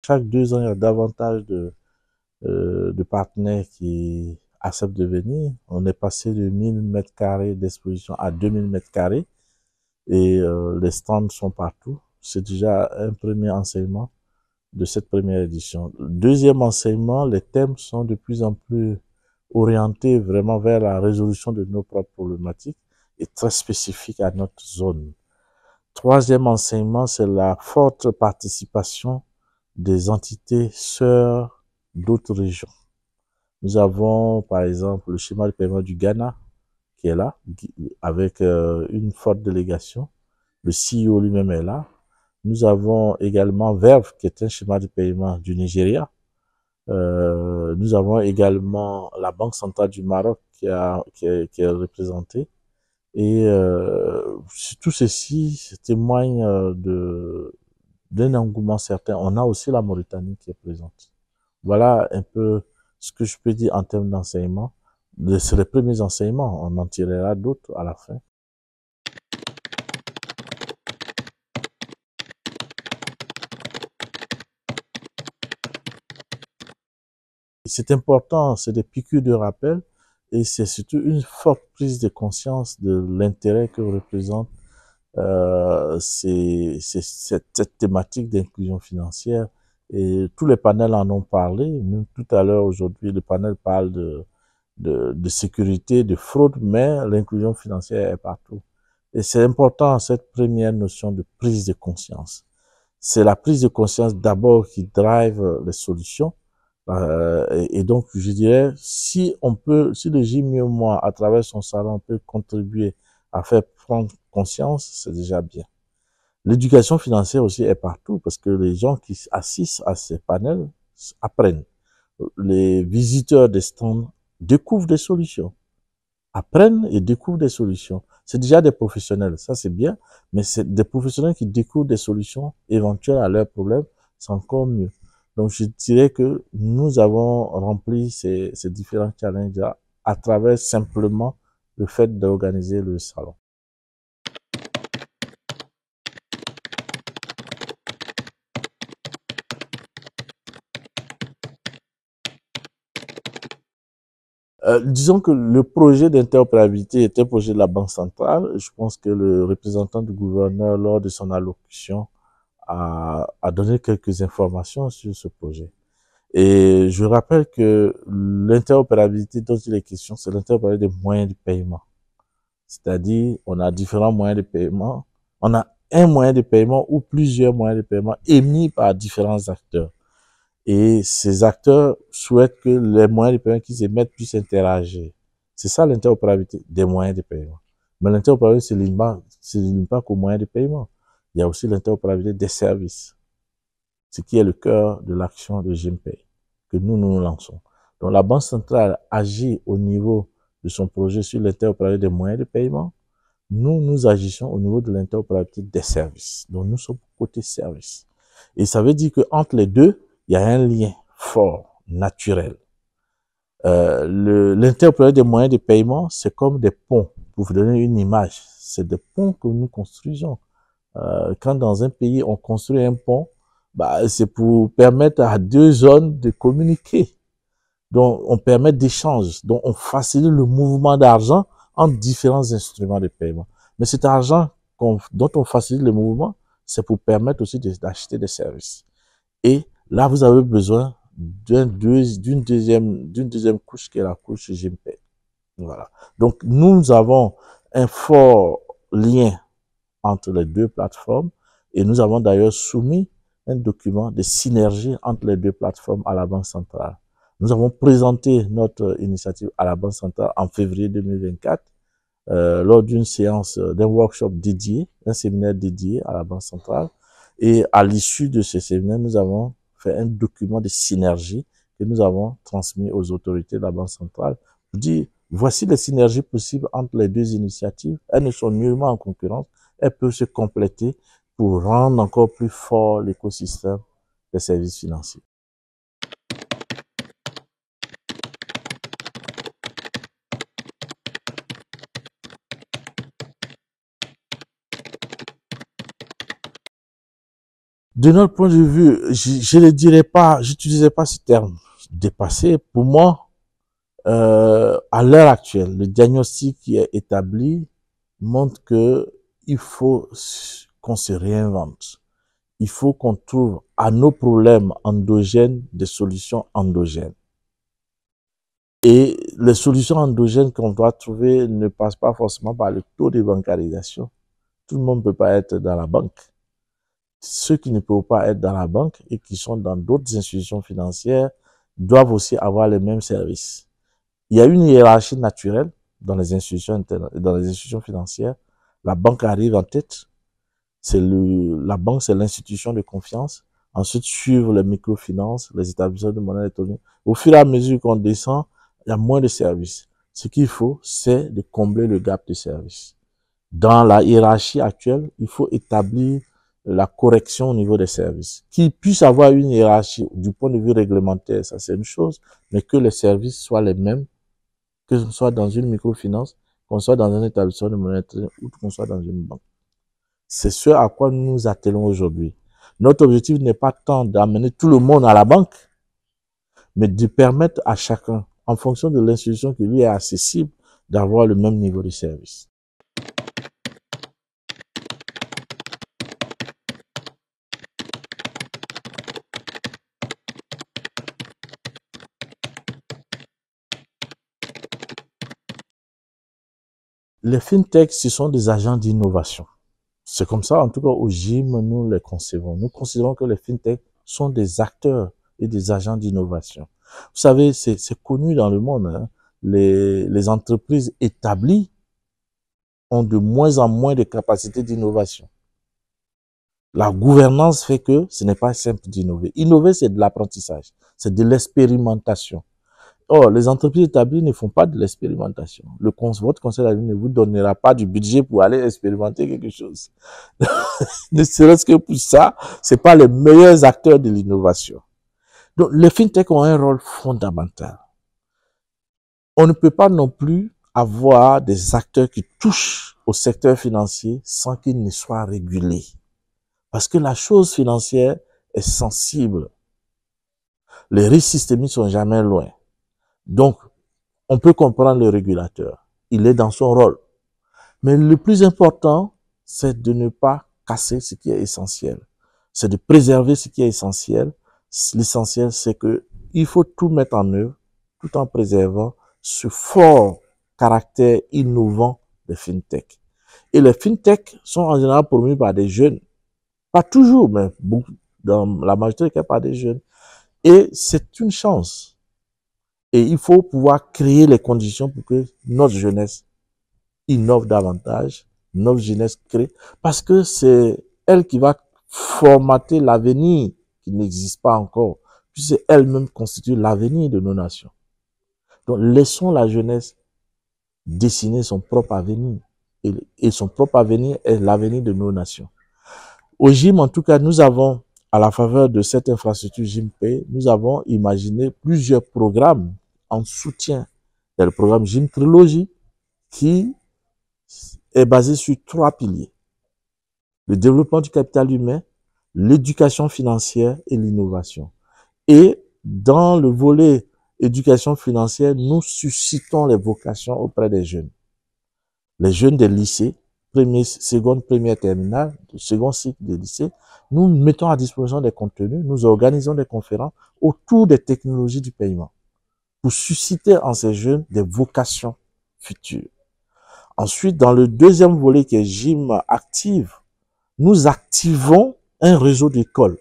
chaque 2 ans, il y a davantage de partenaires qui acceptent de venir. On est passé de 1000 mètres carrés d'exposition à 2000 mètres carrés et les stands sont partout. C'est déjà un premier enseignement de cette première édition. Deuxième enseignement, les thèmes sont de plus en plus orientés vraiment vers la résolution de nos propres problématiques et très spécifiques à notre zone. Troisième enseignement, c'est la forte participation des entités sœurs d'autres régions. Nous avons, par exemple, le schéma de paiement du Ghana qui est là, avec une forte délégation. Le CEO lui-même est là. Nous avons également Verve, qui est un schéma de paiement du Nigeria. Nous avons également la Banque centrale du Maroc qui est représentée. Et tout ceci témoigne d'un engouement certain. On a aussi la Mauritanie qui est présente. Voilà un peu ce que je peux dire en termes d'enseignement. C'est les premiers enseignements. On en tirera d'autres à la fin. C'est important, c'est des piqûres de rappel et c'est surtout une forte prise de conscience de l'intérêt que représente cette thématique d'inclusion financière. Et tous les panels en ont parlé. Même tout à l'heure, aujourd'hui, le panel parle de sécurité, de fraude, mais l'inclusion financière est partout. Et c'est important, cette première notion de prise de conscience. C'est la prise de conscience d'abord qui drive les solutions. Et donc, je dirais, si le JMIOMOA, à travers son salon, peut contribuer à faire prendre conscience, c'est déjà bien. L'éducation financière aussi est partout parce que les gens qui assistent à ces panels apprennent. Les visiteurs des stands découvrent des solutions, apprennent et découvrent des solutions. C'est déjà des professionnels, ça c'est bien, mais c'est des professionnels qui découvrent des solutions éventuelles à leurs problèmes, c'est encore mieux. Donc je dirais que nous avons rempli ces différents challenges à travers simplement le fait d'organiser le salon. Disons que le projet d'interopérabilité était un projet de la Banque centrale. Je pense que le représentant du gouverneur, lors de son allocution, a donné quelques informations sur ce projet. Et je rappelle que l'interopérabilité dont il est question, c'est l'interopérabilité des moyens de paiement. C'est-à-dire, on a différents moyens de paiement. On a un moyen de paiement ou plusieurs moyens de paiement émis par différents acteurs. Et ces acteurs souhaitent que les moyens de paiement qu'ils émettent puissent interagir. C'est ça l'interopérabilité des moyens de paiement. Mais l'interopérabilité ne se limite pas qu'aux moyens de paiement. Il y a aussi l'interopérabilité des services, ce qui est le cœur de l'action de GMPay que nous lançons. Donc la Banque centrale agit au niveau de son projet sur l'interopérabilité des moyens de paiement. Nous agissons au niveau de l'interopérabilité des services. Donc nous sommes côté service. Et ça veut dire qu'entre les deux, il y a un lien fort, naturel. L'interopérabilité des moyens de paiement, c'est comme des ponts. Pour vous donner une image, c'est des ponts que nous construisons. Quand dans un pays, on construit un pont, c'est pour permettre à deux zones de communiquer. Donc, on permet d'échanges. Donc, on facilite le mouvement d'argent entre différents instruments de paiement. Mais cet argent dont on facilite le mouvement, c'est pour permettre aussi d'acheter des services. Et là, vous avez besoin d'une deuxième couche qui est la couche GMPay. Voilà. Donc, nous avons un fort lien entre les deux plateformes et nous avons d'ailleurs soumis un document de synergie entre les deux plateformes à la Banque centrale. Nous avons présenté notre initiative à la Banque centrale en février 2024 lors d'une séance, d'un workshop dédié, un séminaire dédié à la Banque centrale. Et à l'issue de ce séminaire, nous avons fait un document de synergie que nous avons transmis aux autorités de la Banque centrale pour dire voici les synergies possibles entre les deux initiatives. Elles ne sont nullement en concurrence. Elles peuvent se compléter pour rendre encore plus fort l'écosystème des services financiers. De notre point de vue, je ne dirais pas, j'utiliserai pas ce terme dépassé. Pour moi, à l'heure actuelle, le diagnostic qui est établi montre que il faut qu'on se réinvente. Il faut qu'on trouve à nos problèmes endogènes des solutions endogènes. Et les solutions endogènes qu'on doit trouver ne passent pas forcément par le taux de bancarisation. Tout le monde ne peut pas être dans la banque. Ceux qui ne peuvent pas être dans la banque et qui sont dans d'autres institutions financières doivent aussi avoir les mêmes services. Il y a une hiérarchie naturelle dans les institutions financières. La banque arrive en tête. La banque, c'est l'institution de confiance. Ensuite, suivent les microfinances, les établissements de monnaie électronique. Au fur et à mesure qu'on descend, il y a moins de services. Ce qu'il faut, c'est de combler le gap de services. Dans la hiérarchie actuelle, il faut établir la correction au niveau des services. Qu'il puisse avoir une hiérarchie du point de vue réglementaire, ça c'est une chose, mais que les services soient les mêmes, que ce soit dans une microfinance, qu'on soit dans un établissement de monnaie ou qu'on soit dans une banque. C'est ce à quoi nous nous attelons aujourd'hui. Notre objectif n'est pas tant d'amener tout le monde à la banque, mais de permettre à chacun, en fonction de l'institution qui lui est accessible, d'avoir le même niveau de service. Les fintechs, ce sont des agents d'innovation. C'est comme ça, en tout cas, au GIM, nous les concevons. Nous considérons que les fintechs sont des acteurs et des agents d'innovation. Vous savez, c'est connu dans le monde. Hein. Les entreprises établies ont de moins en moins de capacités d'innovation. La gouvernance fait que ce n'est pas simple d'innover. Innover, c'est de l'apprentissage, c'est de l'expérimentation. Or, les entreprises établies ne font pas de l'expérimentation. Votre conseil d'administration ne vous donnera pas du budget pour aller expérimenter quelque chose. Ne serait-ce que pour ça, c'est pas les meilleurs acteurs de l'innovation. Donc, les fintechs ont un rôle fondamental. On ne peut pas non plus avoir des acteurs qui touchent au secteur financier sans qu'ils ne soient régulés. Parce que la chose financière est sensible. Les risques systémiques sont jamais loin. Donc, on peut comprendre le régulateur. Il est dans son rôle. Mais le plus important, c'est de ne pas casser ce qui est essentiel. C'est de préserver ce qui est essentiel. L'essentiel, c'est que il faut tout mettre en œuvre tout en préservant ce fort caractère innovant des fintech. Et les fintech sont en général promus par des jeunes. Pas toujours, mais beaucoup, dans la majorité des cas, par des jeunes. Et c'est une chance. Et il faut pouvoir créer les conditions pour que notre jeunesse innove davantage, notre jeunesse crée, parce que c'est elle qui va formater l'avenir qui n'existe pas encore, puis c'est elle-même constitue l'avenir de nos nations. Donc laissons la jeunesse dessiner son propre avenir, et son propre avenir est l'avenir de nos nations. Au GIM, en tout cas, nous avons, à la faveur de cette infrastructure GIMPay, nous avons imaginé plusieurs programmes en soutien. Il y a le programme GIM Trilogy qui est basé sur 3 piliers. Le développement du capital humain, l'éducation financière et l'innovation. Et dans le volet éducation financière, nous suscitons les vocations auprès des jeunes. Les jeunes des lycées, seconde, première, terminale, second cycle de lycée, nous mettons à disposition des contenus, nous organisons des conférences autour des technologies du paiement pour susciter en ces jeunes des vocations futures. Ensuite, dans le deuxième volet qui est GIM Active, nous activons un réseau d'écoles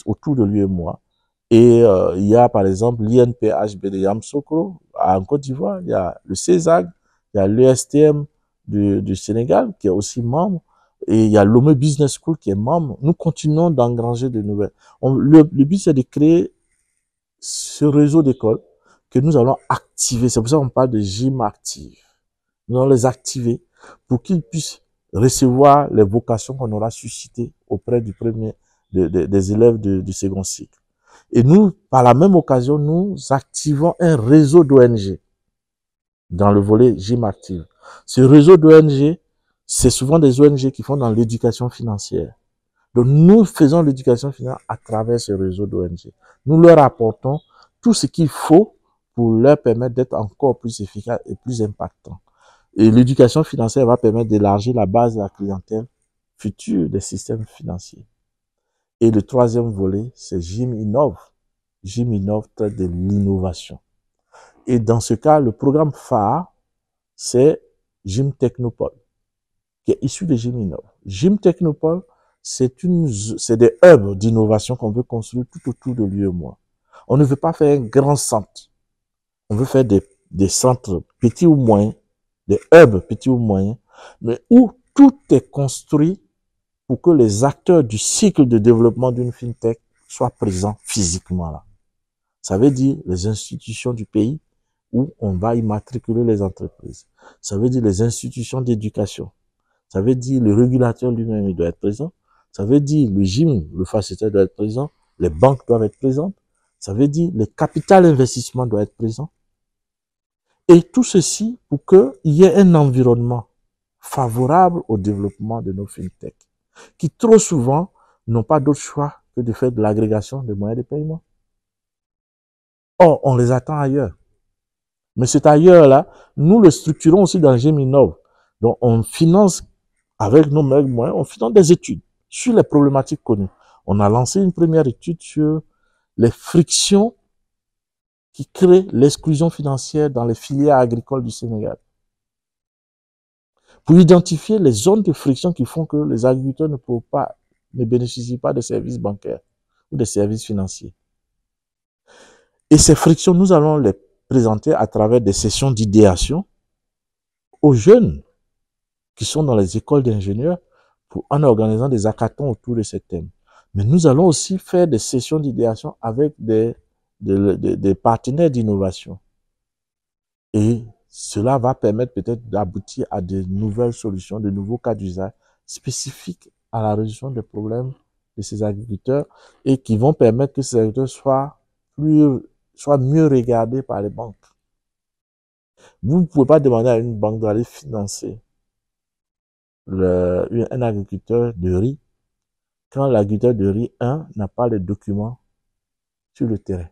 autour de lui et moi. Et il y a par exemple l'INPHB de Yamoussoukro en Côte d'Ivoire, il y a le CESAG, il y a l'ESTM du Sénégal qui est aussi membre, et il y a l'Ome Business School qui est membre. Nous continuons d'engranger de nouvelles. Le but, c'est de créer ce réseau d'écoles que nous allons activer. C'est pour ça qu'on parle de GIM Active. Nous allons les activer pour qu'ils puissent recevoir les vocations qu'on aura suscitées auprès des élèves du second cycle. Et nous, par la même occasion, nous activons un réseau d'ONG dans le volet GIM Active. Ce réseau d'ONG, c'est souvent des ONG qui font dans l'éducation financière. Donc, nous faisons l'éducation financière à travers ce réseau d'ONG. Nous leur apportons tout ce qu'il faut pour leur permettre d'être encore plus efficaces et plus impactants. Et l'éducation financière va permettre d'élargir la base de la clientèle future des systèmes financiers. Et le troisième volet, c'est Jim Innove. Jim Innove traite de l'innovation. Et dans ce cas, le programme phare, c'est Jim Technopole, qui est issu de Jim Innove. Jim Technopole, c'est des hubs d'innovation qu'on veut construire tout autour de l'UEMOA. On ne veut pas faire un grand centre. On veut faire des centres petits ou moyens, des hubs petits ou moyens, mais où tout est construit pour que les acteurs du cycle de développement d'une fintech soient présents physiquement là. Ça veut dire les institutions du pays où on va immatriculer les entreprises. Ça veut dire les institutions d'éducation. Ça veut dire le régulateur lui-même, il doit être présent. Ça veut dire le GIM, le facilitateur doit être présent. Les banques doivent être présentes. Ça veut dire le capital investissement doit être présent. Et tout ceci pour qu'il y ait un environnement favorable au développement de nos fintechs, qui trop souvent n'ont pas d'autre choix que de faire de l'agrégation de moyens de paiement. Or, on les attend ailleurs. Mais cet ailleurs-là, nous le structurons aussi dans GIM Innove. Donc, on finance avec nos moyens, on finance des études sur les problématiques connues. On a lancé une première étude sur les frictions qui créent l'exclusion financière dans les filières agricoles du Sénégal, pour identifier les zones de friction qui font que les agriculteurs ne bénéficient pas de services bancaires ou de services financiers. Et ces frictions, nous allons les présenter à travers des sessions d'idéation aux jeunes qui sont dans les écoles d'ingénieurs en organisant des hackathons autour de ces thèmes. Mais nous allons aussi faire des sessions d'idéation avec des partenaires d'innovation. Et cela va permettre peut-être d'aboutir à de nouvelles solutions, de nouveaux cas d'usage spécifiques à la résolution des problèmes de ces agriculteurs et qui vont permettre que ces agriculteurs soient mieux regardés par les banques. Vous ne pouvez pas demander à une banque d'aller financer un agriculteur de riz quand l'agriculteur de riz, n'a pas les documents sur le terrain.